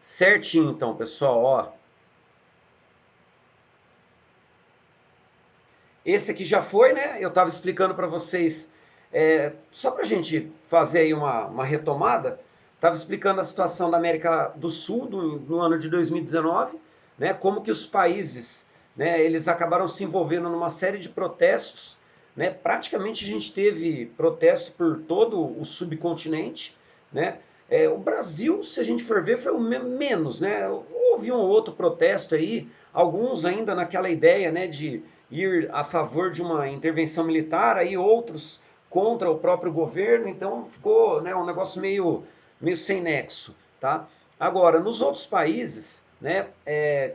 Certinho então, pessoal, ó. Esse aqui já foi, né? Eu estava explicando para vocês, só para a gente fazer aí uma retomada, estava explicando a situação da América do Sul no ano de 2019, né? Como que os países, né? Eles acabaram se envolvendo numa série de protestos, né? Praticamente a gente teve protesto por todo o subcontinente, né? O Brasil, se a gente for ver, foi o menos, né? Houve um outro protesto aí, alguns ainda naquela ideia, né, de ir a favor de uma intervenção militar, aí outros contra o próprio governo, então ficou, né, um negócio meio sem nexo, tá? Agora, nos outros países, né,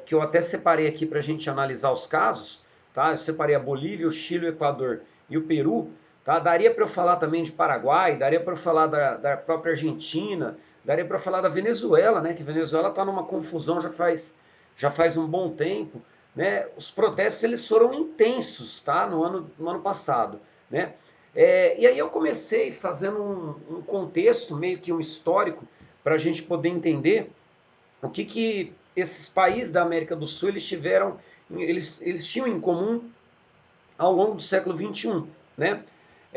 que eu até separei aqui para a gente analisar os casos, tá? Eu separei a Bolívia, o Chile, o Equador e o Peru, tá? Daria para eu falar também de Paraguai, daria para eu falar da própria Argentina, daria para falar da Venezuela, né? Que a Venezuela está numa confusão já faz um bom tempo, né? Os protestos eles foram intensos, tá? No ano passado, né? E aí eu comecei fazendo um contexto, meio que um histórico, para a gente poder entender o que esses países da América do Sul eles tinham em comum ao longo do século XXI, né?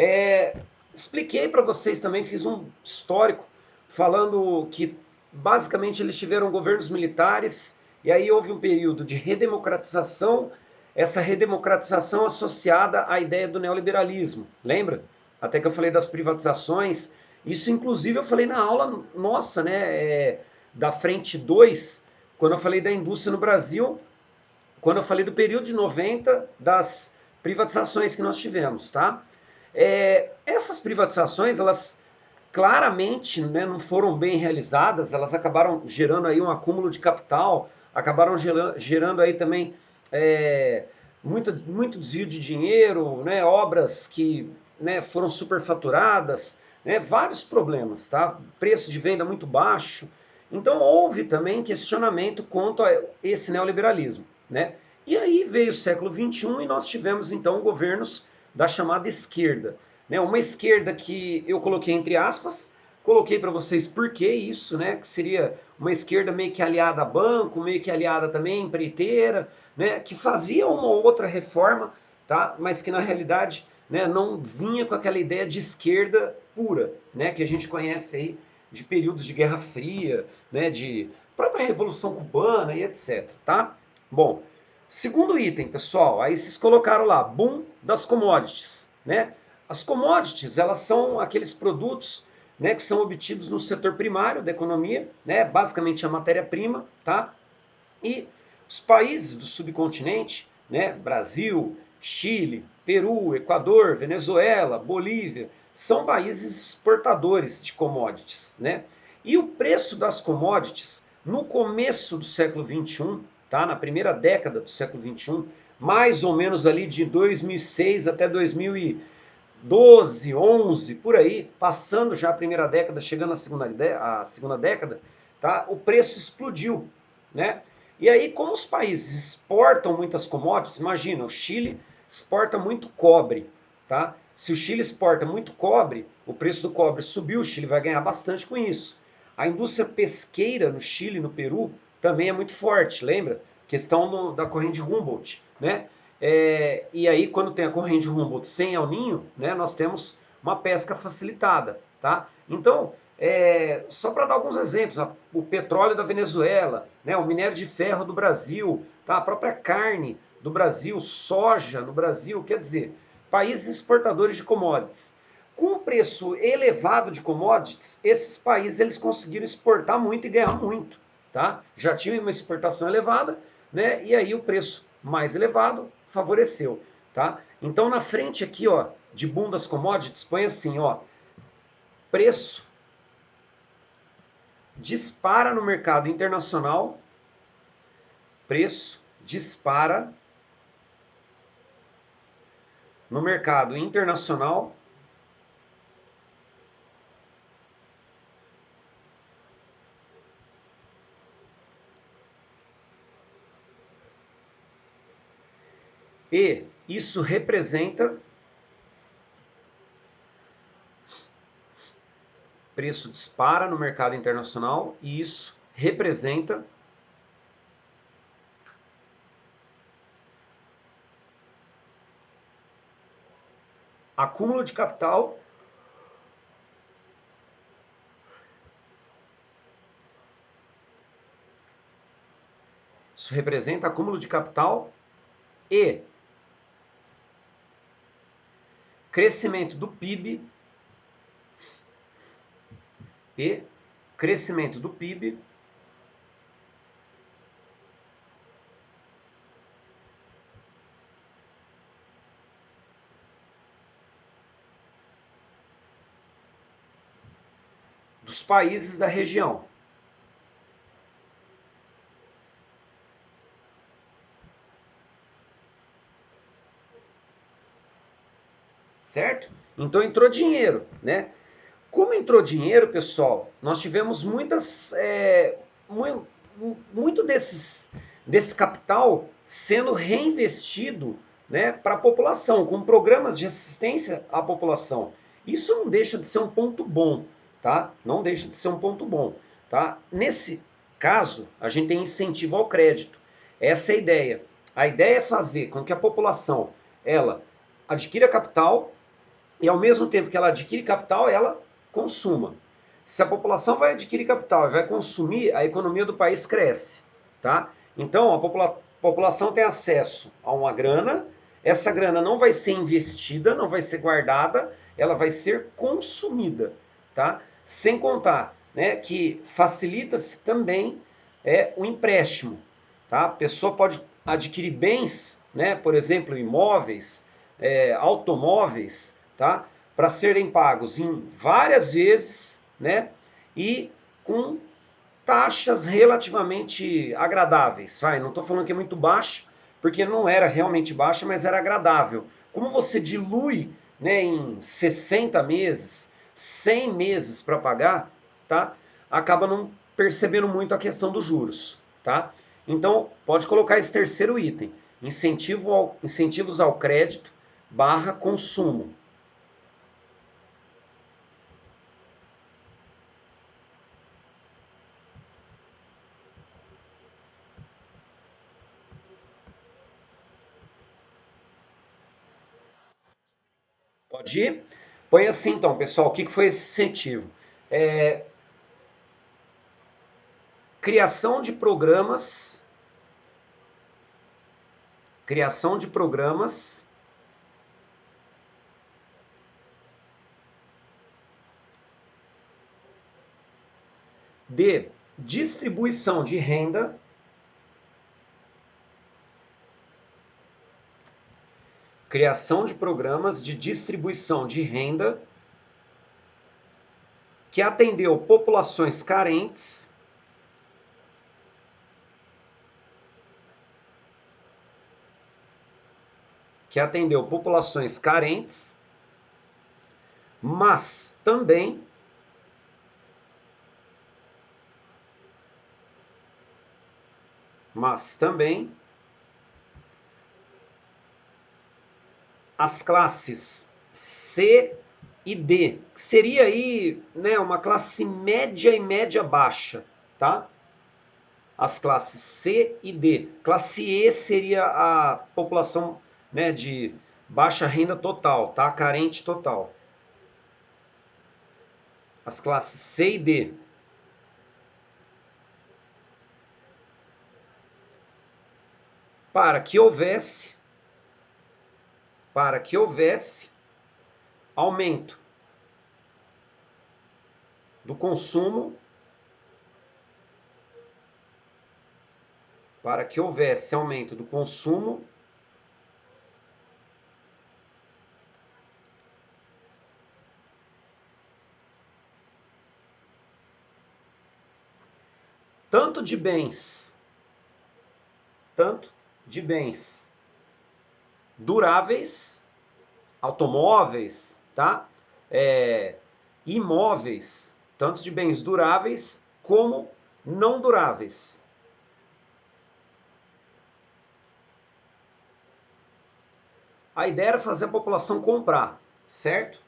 É, Expliquei para vocês também, fiz um histórico falando que basicamente eles tiveram governos militares e aí houve um período de redemocratização, essa redemocratização associada à ideia do neoliberalismo, lembra? Até que eu falei das privatizações, isso inclusive eu falei na aula nossa, né, da Frente 2, quando eu falei da indústria no Brasil, quando eu falei do período de 90 das privatizações que nós tivemos, tá? Essas privatizações, elas claramente, né, não foram bem realizadas, elas acabaram gerando aí um acúmulo de capital, acabaram gerando aí também muito desvio de dinheiro, né, obras que, né, foram superfaturadas, né, vários problemas, tá? Preço de venda muito baixo. Então houve também questionamento quanto a esse neoliberalismo, né? E aí veio o século XXI e nós tivemos então governos da chamada esquerda, né? Uma esquerda que eu coloquei entre aspas, coloquei para vocês por que isso, né? Que seria uma esquerda meio que aliada a banco, meio que aliada também à empreiteira, né? Que fazia uma ou outra reforma, tá? Mas que na realidade, né, não vinha com aquela ideia de esquerda pura, né? Que a gente conhece aí de períodos de Guerra Fria, né? De própria Revolução Cubana e etc, tá? Bom, segundo item, pessoal, aí vocês colocaram lá, boom das commodities, né? As commodities, elas são aqueles produtos, né, que são obtidos no setor primário da economia, né, basicamente a matéria-prima, tá? E os países do subcontinente, né, Brasil, Chile, Peru, Equador, Venezuela, Bolívia, são países exportadores de commodities, né? E o preço das commodities no começo do século XXI, tá? Na primeira década do século XXI, mais ou menos ali de 2006 até 2012, 11, por aí, passando já a primeira década, chegando à segunda década, tá? O preço explodiu, né? E aí, como os países exportam muitas commodities, imagina, o Chile exporta muito cobre, tá? Se o Chile exporta muito cobre, o preço do cobre subiu, o Chile vai ganhar bastante com isso. A indústria pesqueira no Chile e no Peru também é muito forte, lembra? Questão da corrente Humboldt, né? E aí, quando tem a corrente Humboldt sem El Ninho, né, nós temos uma pesca facilitada, tá? Então, só para dar alguns exemplos, o petróleo da Venezuela, né, o minério de ferro do Brasil, tá, a própria carne do Brasil, soja no Brasil, quer dizer, países exportadores de commodities. Com o preço elevado de commodities, esses países eles conseguiram exportar muito e ganhar muito, tá? Já tinha uma exportação elevada, né? E aí o preço mais elevado favoreceu, tá? Então na frente aqui, ó, de boom das commodities, põe assim, ó, preço dispara no mercado internacional, preço dispara no mercado internacional e isso representa preço dispara no mercado internacional e isso representa acúmulo de capital Isso representa acúmulo de capital e crescimento do PIB e crescimento do PIB dos países da região. Certo? Então entrou dinheiro, né? Como entrou dinheiro, pessoal, nós tivemos muito desse capital sendo reinvestido, né, para a população, com programas de assistência à população. Isso não deixa de ser um ponto bom, tá? Não deixa de ser um ponto bom, tá? Nesse caso, a gente tem incentivo ao crédito. Essa é a ideia. A ideia é fazer com que a população ela adquira capital e ao mesmo tempo que ela adquire capital, ela consuma. Se a população vai adquirir capital e vai consumir, a economia do país cresce, tá? Então, a população tem acesso a uma grana, essa grana não vai ser investida, não vai ser guardada, ela vai ser consumida, tá? Sem contar, né, que facilita-se também o empréstimo, tá? A pessoa pode adquirir bens, né, por exemplo, imóveis, automóveis, tá? Para serem pagos em várias vezes, né? E com taxas relativamente agradáveis. Vai, não estou falando que é muito baixa, porque não era realmente baixa, mas era agradável. Como você dilui, né, em 60 meses, 100 meses para pagar, tá? Acaba não percebendo muito a questão dos juros, tá? Então, pode colocar esse terceiro item, incentivos ao crédito barra consumo. Pode ir? Põe assim então, pessoal, o que foi esse incentivo? É, criação de programas, criação de programas de distribuição de renda, criação de programas de distribuição de renda que atendeu populações carentes, mas também as classes C e D, que seria aí, né, uma classe média e média baixa, tá? As classes C e D. Classe E seria a população, né, de baixa renda total, tá? Carente total. As classes C e D. Para que houvesse aumento do consumo, para que houvesse aumento do consumo tanto de bens duráveis, automóveis, tá? Imóveis, tanto de bens duráveis como não duráveis. A ideia era fazer a população comprar, certo?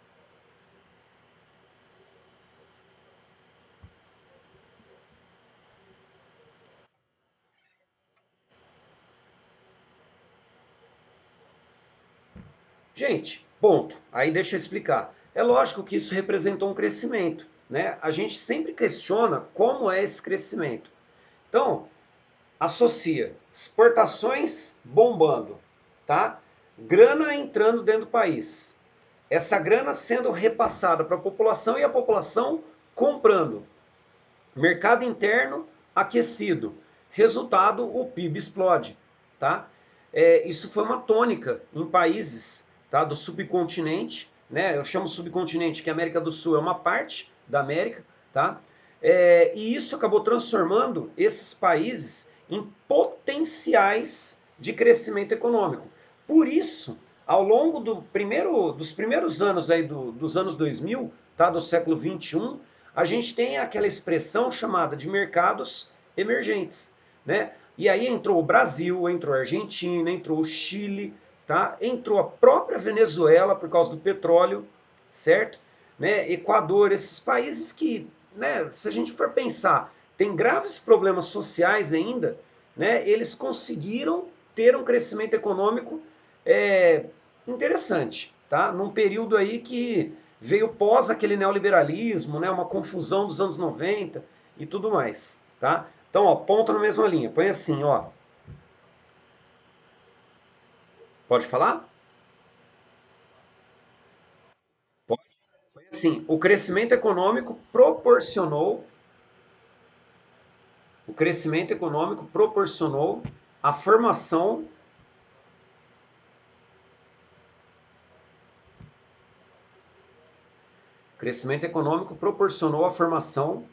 Gente, ponto. Aí deixa eu explicar. É lógico que isso representou um crescimento, né? A gente sempre questiona como é esse crescimento. Então, associa exportações bombando, tá? Grana entrando dentro do país. Essa grana sendo repassada para a população e a população comprando. Mercado interno aquecido. Resultado, o PIB explode, tá? Isso foi uma tônica em países, tá, do subcontinente, né? Eu chamo subcontinente que a América do Sul é uma parte da América, tá? E isso acabou transformando esses países em potenciais de crescimento econômico. Por isso, ao longo dos primeiros anos aí dos anos 2000, tá, do século 21, a gente tem aquela expressão chamada de mercados emergentes, né? E aí entrou o Brasil, entrou a Argentina, entrou o Chile, tá? Entrou a própria Venezuela por causa do petróleo, certo? Né? Equador, esses países que, né, se a gente for pensar, tem graves problemas sociais ainda, né? Eles conseguiram ter um crescimento econômico é, interessante, tá? Num período aí que veio pós aquele neoliberalismo, né, uma confusão dos anos 90 e tudo mais, tá? Então, ó, ponta na mesma linha. Põe assim, ó. Pode falar? Pode. Põe assim, o crescimento econômico proporcionou a formação, o crescimento econômico proporcionou a formação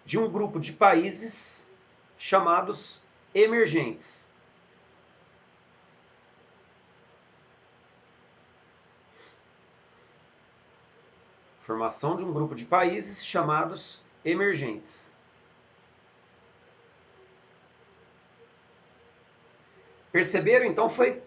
de um grupo de países chamados emergentes. Formação de um grupo de países chamados emergentes. Perceberam? Então foi,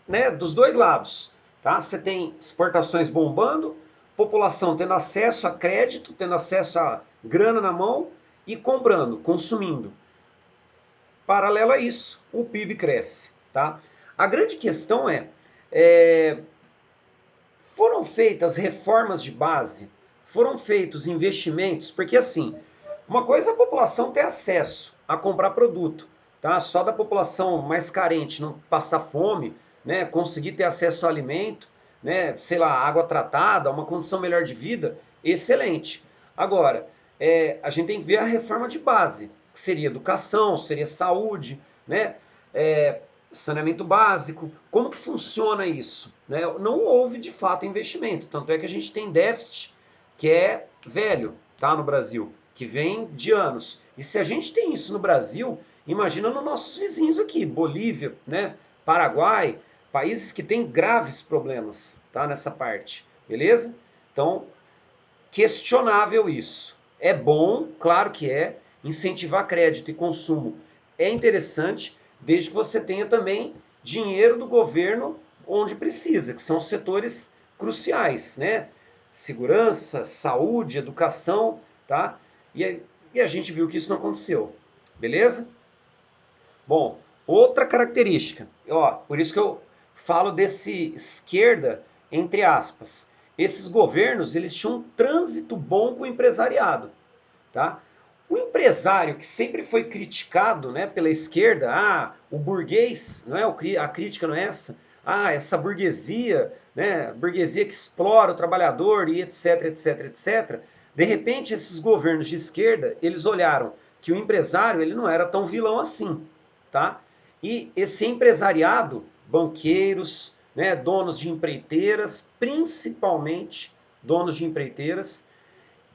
né, dos dois lados. Tá? Você tem exportações bombando, população tendo acesso a crédito, tendo acesso a grana na mão e comprando, consumindo. Paralelo a isso, o PIB cresce. Tá? A grande questão é foram feitas reformas de base, foram feitos investimentos, porque assim, uma coisa é a população ter acesso a comprar produto, tá? Só da população mais carente não passar fome, né? Conseguir ter acesso ao alimento, né? Sei lá, água tratada, uma condição melhor de vida, excelente. Agora, a gente tem que ver a reforma de base, que seria educação, seria saúde, né? É, saneamento básico, como que funciona isso? Né? Não houve de fato investimento, tanto é que a gente tem déficit que é velho, tá, no Brasil, que vem de anos. E se a gente tem isso no Brasil, imagina nos nossos vizinhos aqui, Bolívia, né, Paraguai, países que têm graves problemas, tá, nessa parte, beleza? Então, questionável isso. É bom, claro que é, incentivar crédito e consumo é interessante, desde que você tenha também dinheiro do governo onde precisa, que são setores cruciais, né? Segurança, saúde, educação, tá? E a gente viu que isso não aconteceu, beleza? Bom, outra característica, ó, por isso que eu falo desse esquerda, entre aspas. Esses governos, eles tinham um trânsito bom com o empresariado, tá? O empresário que sempre foi criticado, né, pela esquerda, o burguês, não é? A crítica não é essa? Essa burguesia, né, burguesia que explora o trabalhador e etc, etc, etc. De repente, esses governos de esquerda, eles olharam que o empresário, ele não era tão vilão assim, tá? E esse empresariado, banqueiros, né, donos de empreiteiras, principalmente donos de empreiteiras,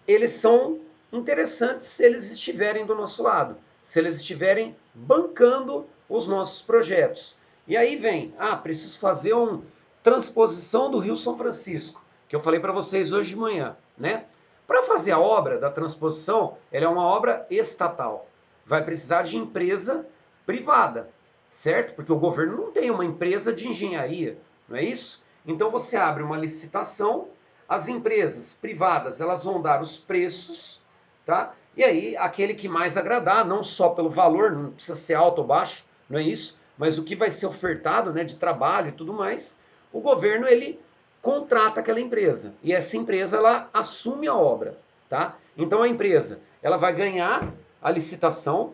eles são interessantes se eles estiverem do nosso lado, se eles estiverem bancando os nossos projetos. E aí vem, preciso fazer uma transposição do Rio São Francisco, que eu falei para vocês hoje de manhã, né? Para fazer a obra da transposição, ela é uma obra estatal. Vai precisar de empresa privada, certo? Porque o governo não tem uma empresa de engenharia, não é isso? Então você abre uma licitação, as empresas privadas elas vão dar os preços, tá? E aí, aquele que mais agradar, não só pelo valor, não precisa ser alto ou baixo, não é isso, mas o que vai ser ofertado, né, de trabalho e tudo mais, o governo ele contrata aquela empresa e essa empresa ela assume a obra, tá? Então a empresa ela vai ganhar a licitação,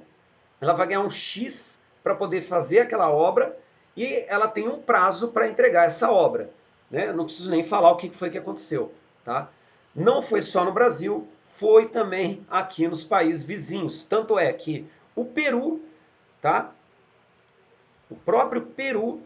ela vai ganhar um X para poder fazer aquela obra e ela tem um prazo para entregar essa obra, né? Não preciso nem falar o que foi que aconteceu, tá? Não foi só no Brasil, foi também aqui nos países vizinhos. Tanto é que o Peru, tá? O próprio Peru,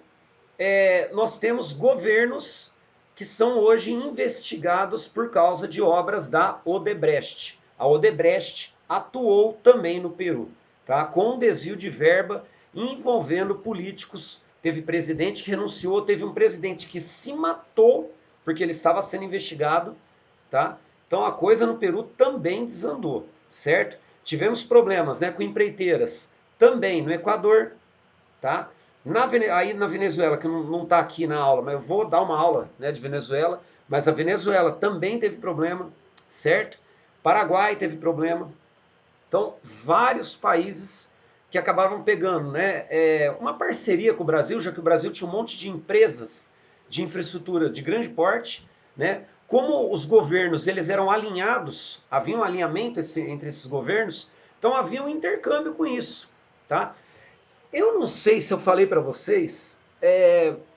nós temos governos que são hoje investigados por causa de obras da Odebrecht. A Odebrecht atuou também no Peru, tá? Com um desvio de verba envolvendo políticos. Teve presidente que renunciou, teve um presidente que se matou porque ele estava sendo investigado, tá? Então a coisa no Peru também desandou, certo? Tivemos problemas, né, com empreiteiras também no Equador, tá? Aí na Venezuela, que não está aqui na aula, mas eu vou dar uma aula, né, de Venezuela, mas a Venezuela também teve problema, certo? Paraguai teve problema. Então, vários países que acabavam pegando, né, uma parceria com o Brasil, já que o Brasil tinha um monte de empresas de infraestrutura de grande porte, né? Como os governos eles eram alinhados, havia um alinhamento entre esses governos, então havia um intercâmbio com isso, tá? Eu não sei se eu falei para vocês,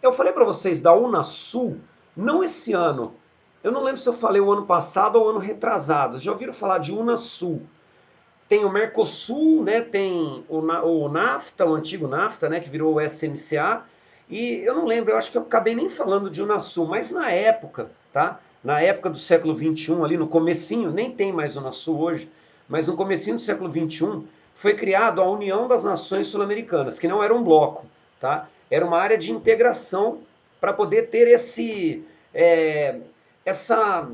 eu falei para vocês da Unasul, não esse ano. Eu não lembro se eu falei o ano passado ou o ano retrasado. Já ouviram falar de Unasul? Tem o Mercosul, né? Tem o NAFTA, o antigo NAFTA, né? Que virou o SMCA. E eu não lembro, eu acho que eu acabei nem falando de Unasul, mas na época, tá? Na época do século XXI, ali no comecinho, nem tem mais Unasul hoje, mas no comecinho do século XXI, foi criado a União das Nações Sul-Americanas, que não era um bloco, tá? Era uma área de integração para poder ter essa,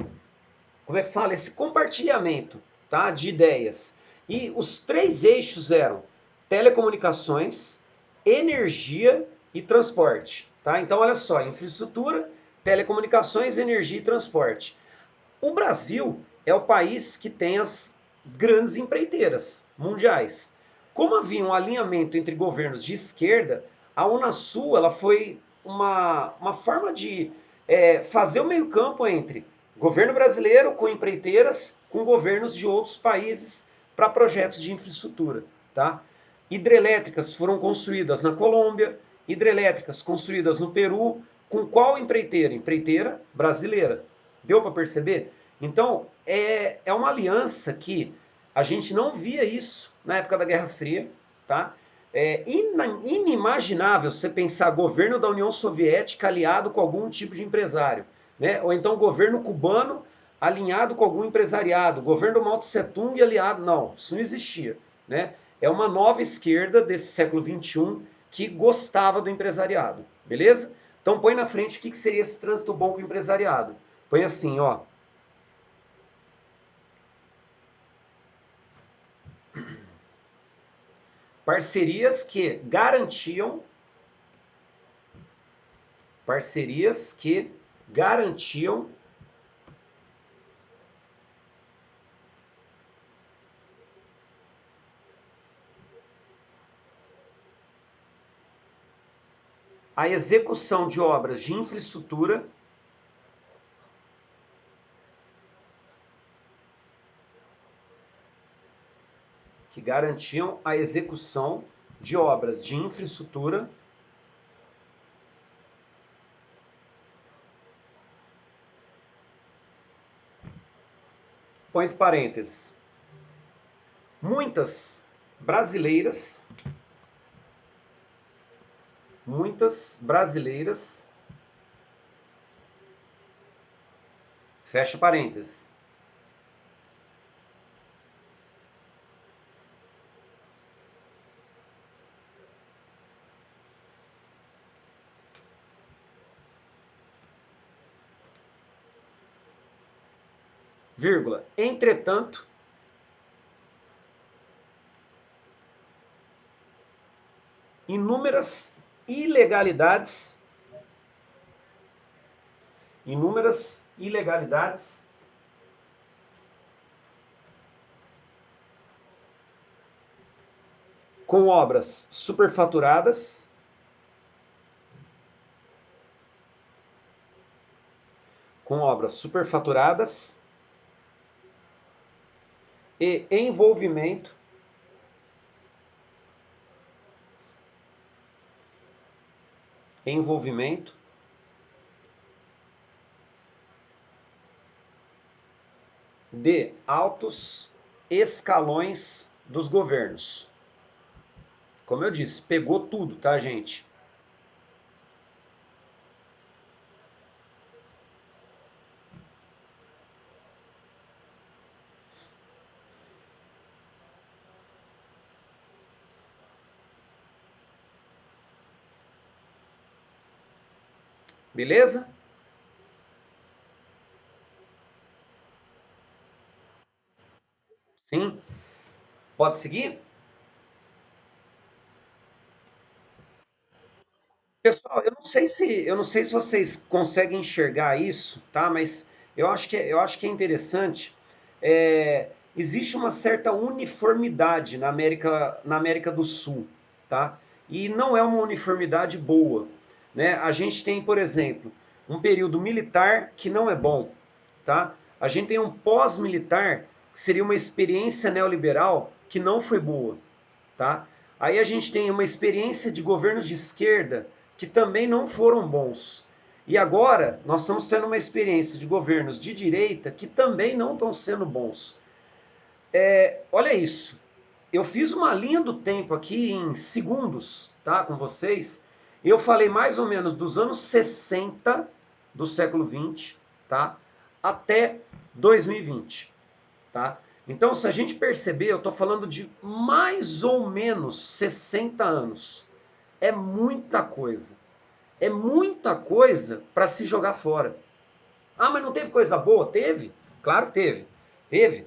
como é que fala? Esse compartilhamento, tá? De ideias. E os três eixos eram telecomunicações, energia e transporte, tá? Então olha só, infraestrutura, telecomunicações, energia e transporte. O Brasil é o país que tem as grandes empreiteiras mundiais. Como havia um alinhamento entre governos de esquerda, a Unasul ela foi uma forma de fazer o meio-campo entre governo brasileiro com empreiteiras, com governos de outros países para projetos de infraestrutura. Tá? Hidrelétricas foram construídas na Colômbia, hidrelétricas construídas no Peru, com qual empreiteira? Empreiteira brasileira. Deu para perceber? Então, é uma aliança que a gente não via isso na época da Guerra Fria, tá? É inimaginável você pensar governo da União Soviética aliado com algum tipo de empresário, né? Ou então governo cubano alinhado com algum empresariado, governo Mao Tse Tung aliado, não, isso não existia, né? É uma nova esquerda desse século XXI que gostava do empresariado, beleza? Então põe na frente o que seria esse trânsito bom com o empresariado. Põe assim, ó. Parcerias que garantiam a execução de obras de infraestrutura que garantiam a execução de obras de infraestrutura põe entre parênteses, muitas brasileiras, muitas brasileiras, fecha parênteses. Vírgula. Entretanto, inúmeras ilegalidades, inúmeras ilegalidades com obras superfaturadas, com obras superfaturadas e envolvimento de altos escalões dos governos. Como eu disse, pegou tudo, tá, gente? Beleza? Sim. Pode seguir? Pessoal, eu não sei se vocês conseguem enxergar isso, tá? Mas eu acho que é interessante. Existe uma certa uniformidade na América do Sul, tá? E não é uma uniformidade boa, né? A gente tem, por exemplo, um período militar que não é bom, tá? A gente tem um pós-militar que seria uma experiência neoliberal que não foi boa, tá? Aí a gente tem uma experiência de governos de esquerda que também não foram bons. E agora nós estamos tendo uma experiência de governos de direita que também não estão sendo bons. Olha isso. Eu fiz uma linha do tempo aqui em segundos, tá, com vocês. Eu falei mais ou menos dos anos 60 do século 20, tá, até 2020, tá? Então, se a gente perceber, eu estou falando de mais ou menos 60 anos. É muita coisa. É muita coisa para se jogar fora. Ah, mas não teve coisa boa? Teve? Claro que teve. Teve.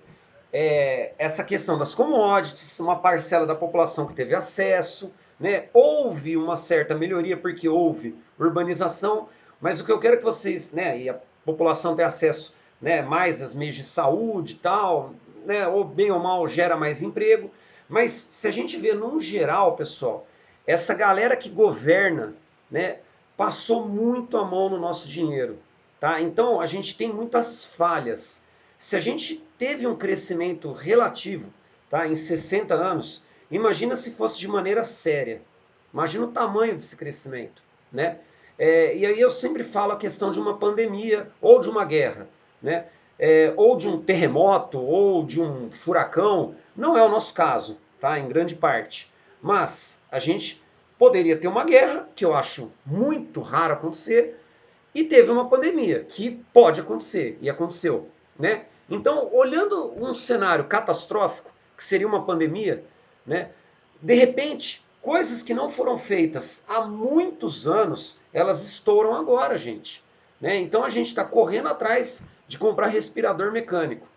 Essa questão das commodities, uma parcela da população que teve acesso, né? Houve uma certa melhoria porque houve urbanização, mas o que eu quero que vocês, né, e a população tem acesso, né, mais às meios de saúde e tal, né, ou bem ou mal gera mais emprego, mas se a gente vê num geral, pessoal, essa galera que governa, né, passou muito a mão no nosso dinheiro, tá? Então a gente tem muitas falhas. Se a gente teve um crescimento relativo, tá, em 60 anos, imagina se fosse de maneira séria. Imagina o tamanho desse crescimento, né? E aí eu sempre falo a questão de uma pandemia ou de uma guerra, né? Ou de um terremoto ou de um furacão. Não é o nosso caso, tá? Em grande parte. Mas a gente poderia ter uma guerra, que eu acho muito raro acontecer, e teve uma pandemia, que pode acontecer, e aconteceu, né? Então, olhando um cenário catastrófico, que seria uma pandemia, né? De repente, coisas que não foram feitas há muitos anos, elas estouram agora, gente. Né? Então a gente está correndo atrás de comprar respirador mecânico,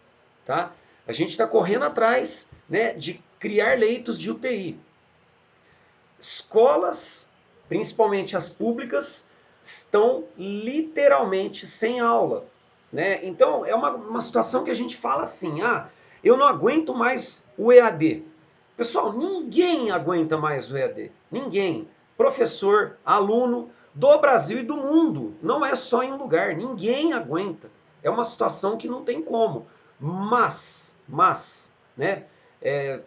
tá? A gente está correndo atrás, né, de criar leitos de UTI. Escolas, principalmente as públicas, estão literalmente sem aula. Né? Então é uma situação que a gente fala assim: ah, eu não aguento mais o EAD. Pessoal, ninguém aguenta mais o EAD. Ninguém. Professor, aluno do Brasil e do mundo. Não é só em um lugar. Ninguém aguenta. É uma situação que não tem como. Mas, né?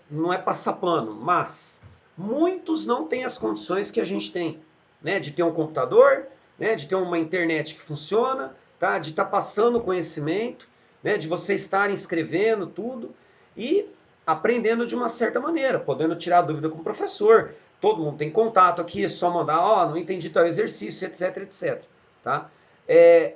Não é passar pano, mas muitos não têm as condições que a gente tem, né? De ter um computador, né? De ter uma internet que funciona, tá? De estar passando conhecimento, né? De você estar escrevendo tudo e aprendendo de uma certa maneira, podendo tirar dúvida com o professor. Todo mundo tem contato aqui, é só mandar, ó, não entendi tal exercício, etc, etc. Tá?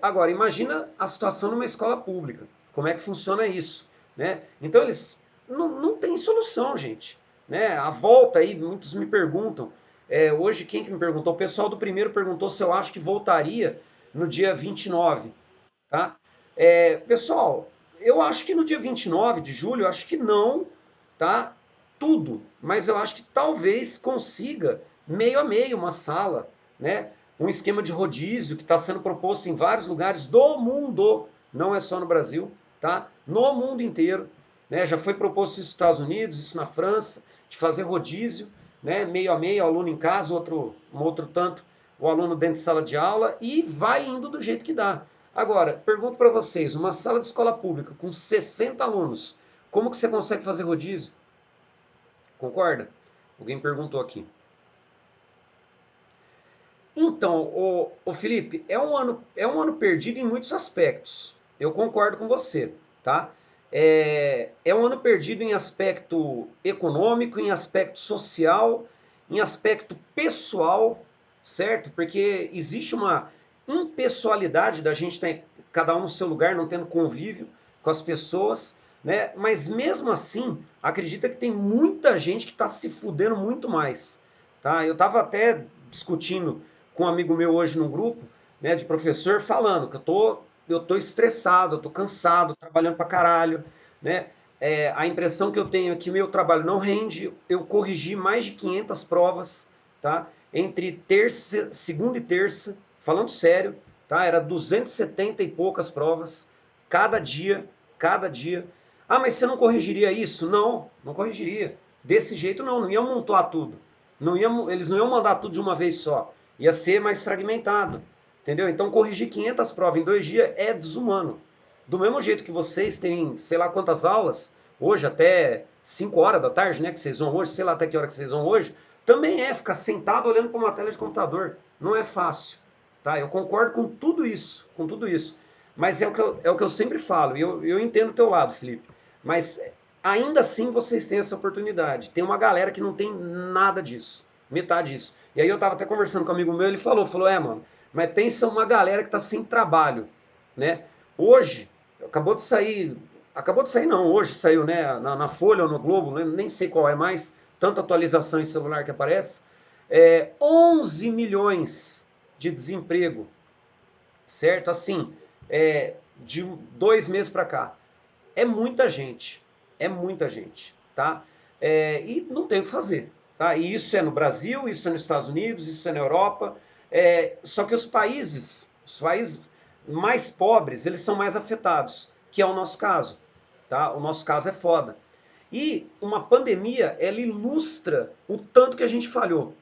Agora, imagina a situação numa escola pública. Como é que funciona isso? Né? Então, eles não tem solução, gente. Né? A volta aí, muitos me perguntam. Hoje, quem que me perguntou? O pessoal do primeiro perguntou se eu acho que voltaria no dia 29. Tá? Pessoal, eu acho que no dia 29 de julho, eu acho que não, tá? Tudo, mas eu acho que talvez consiga meio a meio uma sala, né? Um esquema de rodízio que está sendo proposto em vários lugares do mundo, não é só no Brasil, tá? No mundo inteiro, né? Já foi proposto isso nos Estados Unidos, isso na França, de fazer rodízio, né? Meio a meio, o aluno em casa, um outro tanto, o aluno dentro de sala de aula, e vai indo do jeito que dá. Agora, pergunto para vocês, uma sala de escola pública com 60 alunos, como que você consegue fazer rodízio? Concorda? Alguém perguntou aqui. Então, o Felipe, é um ano perdido em muitos aspectos. Eu concordo com você, tá? É um ano perdido em aspecto econômico, em aspecto social, em aspecto pessoal, certo? Porque existe uma impessoalidade da gente estar cada um no seu lugar, não tendo convívio com as pessoas, né? Mas mesmo assim, acredita que tem muita gente que está se fudendo muito mais, tá? Eu estava até discutindo com um amigo meu hoje no grupo, né, de professor, falando que eu tô estressado, eu tô cansado, trabalhando pra caralho, né? A impressão que eu tenho é que meu trabalho não rende. Eu corrigi mais de 500 provas, tá? Entre terça, segunda e terça, falando sério, tá? Era 270 e poucas provas, cada dia, cada dia. Ah, mas você não corrigiria isso? Não, não corrigiria. Desse jeito não ia montar tudo. Eles não iam mandar tudo de uma vez só. Ia ser mais fragmentado, entendeu? Então corrigir 500 provas em 2 dias é desumano. Do mesmo jeito que vocês têm, sei lá quantas aulas, hoje até 5 horas da tarde, né, que vocês vão hoje, sei lá até que hora que vocês vão hoje, também é ficar sentado olhando para uma tela de computador. Não é fácil, tá? Eu concordo com tudo isso, com tudo isso. Mas é o que eu sempre falo, e eu entendo o teu lado, Felipe. Mas ainda assim vocês têm essa oportunidade. Tem uma galera que não tem nada disso, metade disso. E aí eu tava até conversando com um amigo meu, ele falou, mano, mas pensa uma galera que tá sem trabalho, né? Hoje, acabou de sair não, hoje saiu, né, na Folha ou no Globo, né, nem sei qual é mais, tanta atualização em celular que aparece, 11 milhões de desemprego, certo? Assim, de 2 meses para cá. É muita gente, tá? E não tem o que fazer, tá? E isso é no Brasil, isso é nos Estados Unidos, isso é na Europa. Só que os países mais pobres, eles são mais afetados, que é o nosso caso, tá? O nosso caso é foda. E uma pandemia, ela ilustra o tanto que a gente falhou,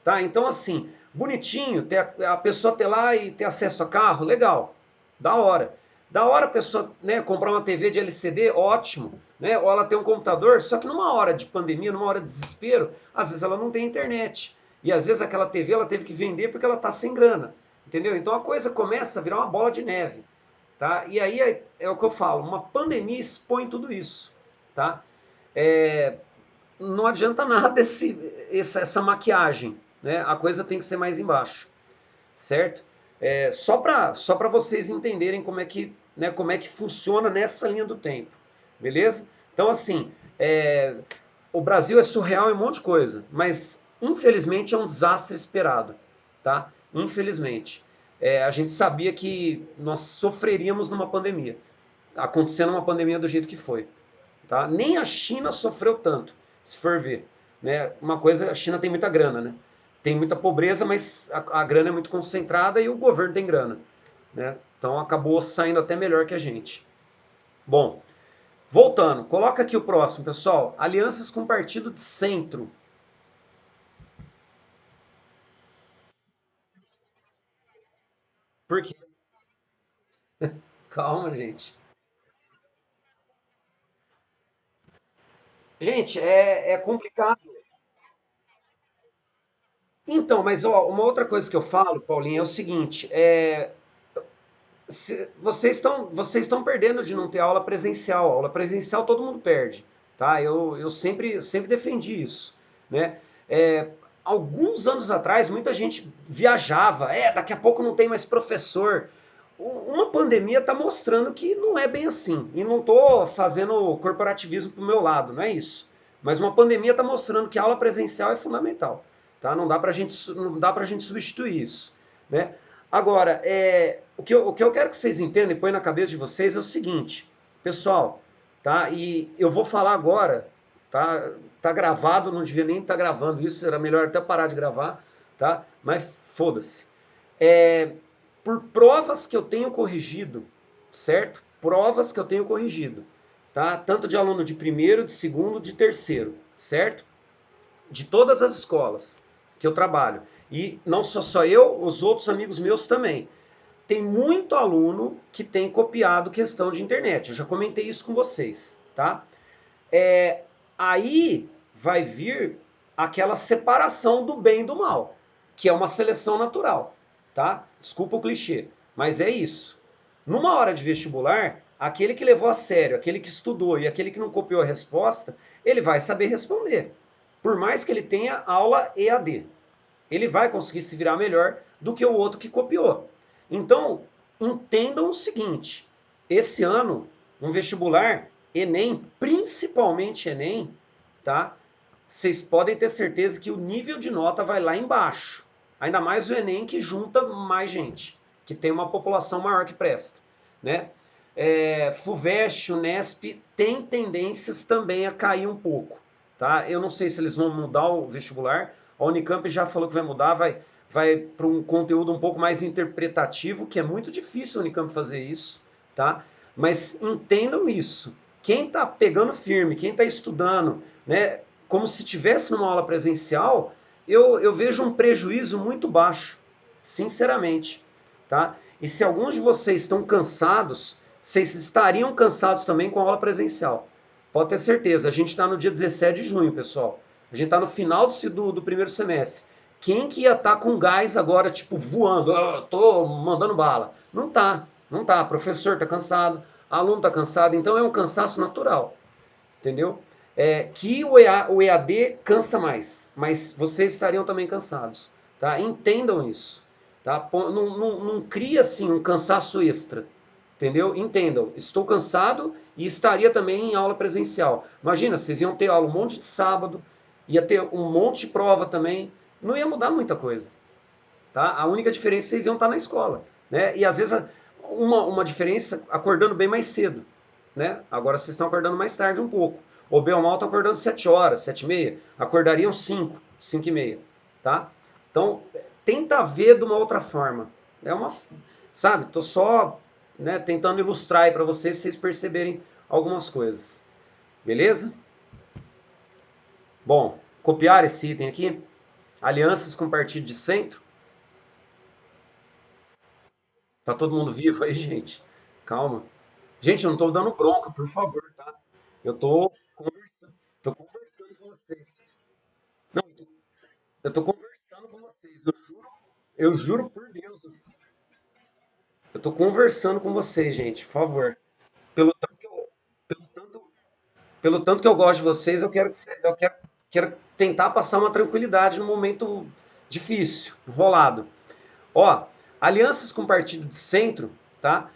tá? Então, assim, bonitinho ter a pessoa ter lá e ter acesso a carro, legal, da hora. Da hora a pessoa, né, comprar uma TV de LCD, ótimo, né? Ou ela ter um computador, só que numa hora de pandemia, numa hora de desespero, às vezes ela não tem internet. E às vezes aquela TV ela teve que vender porque ela tá sem grana, entendeu? Então a coisa começa a virar uma bola de neve, tá? E aí é o que eu falo, uma pandemia expõe tudo isso, tá? É, não adianta nada essa maquiagem, né? A coisa tem que ser mais embaixo, certo? Só para vocês entenderem como é que, né, como é que funciona nessa linha do tempo, beleza? Então, assim, o Brasil é surreal em um monte de coisa, mas infelizmente é um desastre esperado, tá? Infelizmente. A gente sabia que nós sofreríamos numa pandemia, acontecendo uma pandemia do jeito que foi. Tá? Nem a China sofreu tanto, se for ver. Né? Uma coisa, a China tem muita grana, né? Tem muita pobreza, mas a grana é muito concentrada e o governo tem grana. Né? Então acabou saindo até melhor que a gente. Bom, voltando, coloca aqui o próximo, pessoal. Alianças com partido de centro. Por quê? Calma, gente. Gente, é complicado. Então, mas ó, uma outra coisa que eu falo, Paulinho, é o seguinte: vocês estão perdendo de não ter aula presencial. Aula presencial todo mundo perde, tá? Eu sempre defendi isso, né? É, alguns anos atrás, muita gente viajava. Daqui a pouco não tem mais professor. Uma pandemia está mostrando que não é bem assim. E não estou fazendo corporativismo pro meu lado, não é isso. Mas uma pandemia está mostrando que a aula presencial é fundamental, tá? Não dá pra gente substituir isso, né? Agora, o que eu quero que vocês entendam e põem na cabeça de vocês é o seguinte, pessoal, tá? E eu vou falar agora, tá? Tá gravado, não devia nem estar gravando isso, era melhor até parar de gravar, tá? Mas foda-se. É, por provas que eu tenho corrigido, certo? Provas que eu tenho corrigido, tá? Tanto de aluno de primeiro, de segundo, de terceiro, certo? de todas as escolas que eu trabalho. E não só eu, os outros amigos meus também. Tem muito aluno que tem copiado questão de internet. Eu já comentei isso com vocês, tá? É, aí vai vir aquela separação do bem e do mal, que é uma seleção natural, tá? Desculpa o clichê, mas é isso. Numa hora de vestibular, aquele que levou a sério, aquele que estudou e aquele que não copiou a resposta, ele vai saber responder. Por mais que ele tenha aula EAD, ele vai conseguir se virar melhor do que o outro que copiou. Então, entendam o seguinte: esse ano, um vestibular, Enem, principalmente Enem, tá? Vocês podem ter certeza que o nível de nota vai lá embaixo. Ainda mais o Enem que junta mais gente, que tem uma população maior que presta, né? FUVEST, Unesp tem tendências também a cair um pouco, tá? Eu não sei se eles vão mudar o vestibular. A Unicamp já falou que vai mudar, vai para um conteúdo um pouco mais interpretativo, que é muito difícil a Unicamp fazer isso, tá? Mas entendam isso. Quem está pegando firme, quem está estudando, né, como se tivesse numa aula presencial, eu vejo um prejuízo muito baixo, sinceramente, tá? E se alguns de vocês estão cansados, vocês estariam cansados também com a aula presencial. Pode ter certeza, a gente está no dia 17 de junho, pessoal. A gente está no final do primeiro semestre. Quem que ia estar com gás agora, tipo, voando? Oh, tô mandando bala. Não tá, não tá. Professor tá cansado, aluno tá cansado, então é um cansaço natural, entendeu? Que o EAD cansa mais, mas vocês estariam também cansados, tá? Entendam isso, tá? Não cria assim um cansaço extra, entendeu? Entendam, estou cansado e estaria também em aula presencial. Imagina, vocês iam ter aula um monte de sábado, ia ter um monte de prova também, não ia mudar muita coisa, tá? A única diferença é que vocês iam estar na escola, né? E às vezes uma diferença acordando bem mais cedo, né? Agora vocês estão acordando mais tarde um pouco. O bem ou mal estão acordando 7 horas, 7 e meia. Acordariam 5, 5 e meia, tá? Então, tenta ver de uma outra forma. É uma, sabe? Tô só, né, tentando ilustrar aí para vocês perceberem algumas coisas. Beleza? Bom, copiar esse item aqui. Alianças com partido de centro. Tá todo mundo vivo aí, gente? Calma. Gente, eu não tô dando bronca, por favor, tá? Eu tô conversando com vocês. Não, eu tô conversando com vocês. Eu juro por Deus. Eu tô conversando com vocês, gente, por favor. Pelo tanto que eu, pelo tanto, pelo tanto que eu gosto de vocês, quero tentar passar uma tranquilidade num momento difícil, enrolado. Ó, alianças com partido de centro, tá?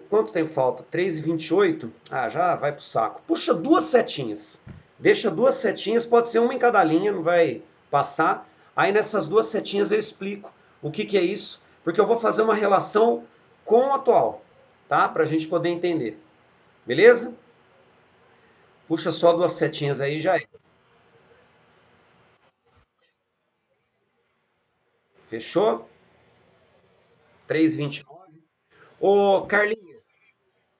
Quanto tempo falta? 3h28? Ah, já vai pro saco. Puxa duas setinhas. Deixa duas setinhas, pode ser uma em cada linha, não vai passar. Aí nessas duas setinhas eu explico o que que é isso, porque eu vou fazer uma relação com o atual, tá? Pra gente poder entender. Beleza? Puxa só duas setinhas aí já é. Fechou? 3h29. Ô,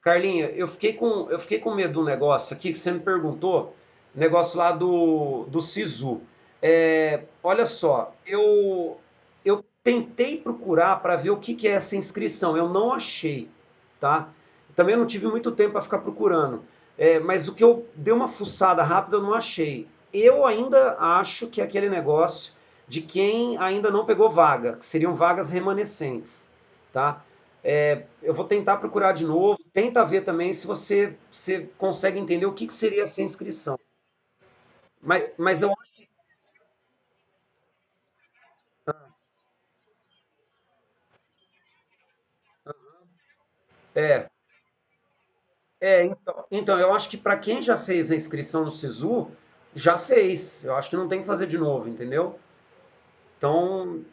Carlinha, eu fiquei com medo de um negócio aqui que você me perguntou, negócio lá do Sisu. Olha só, eu tentei procurar para ver o que que é essa inscrição, eu não achei, tá? Também não tive muito tempo para ficar procurando, mas o que eu dei uma fuçada rápida eu não achei. Eu ainda acho que é aquele negócio de quem ainda não pegou vaga, que seriam vagas remanescentes, tá? Eu vou tentar procurar de novo. Tenta ver também se você consegue entender o que, que seria essa inscrição. Mas eu acho que. É, então, eu acho que para quem já fez a inscrição no Sisu, já fez. Eu acho que não tem que fazer de novo, entendeu? Então,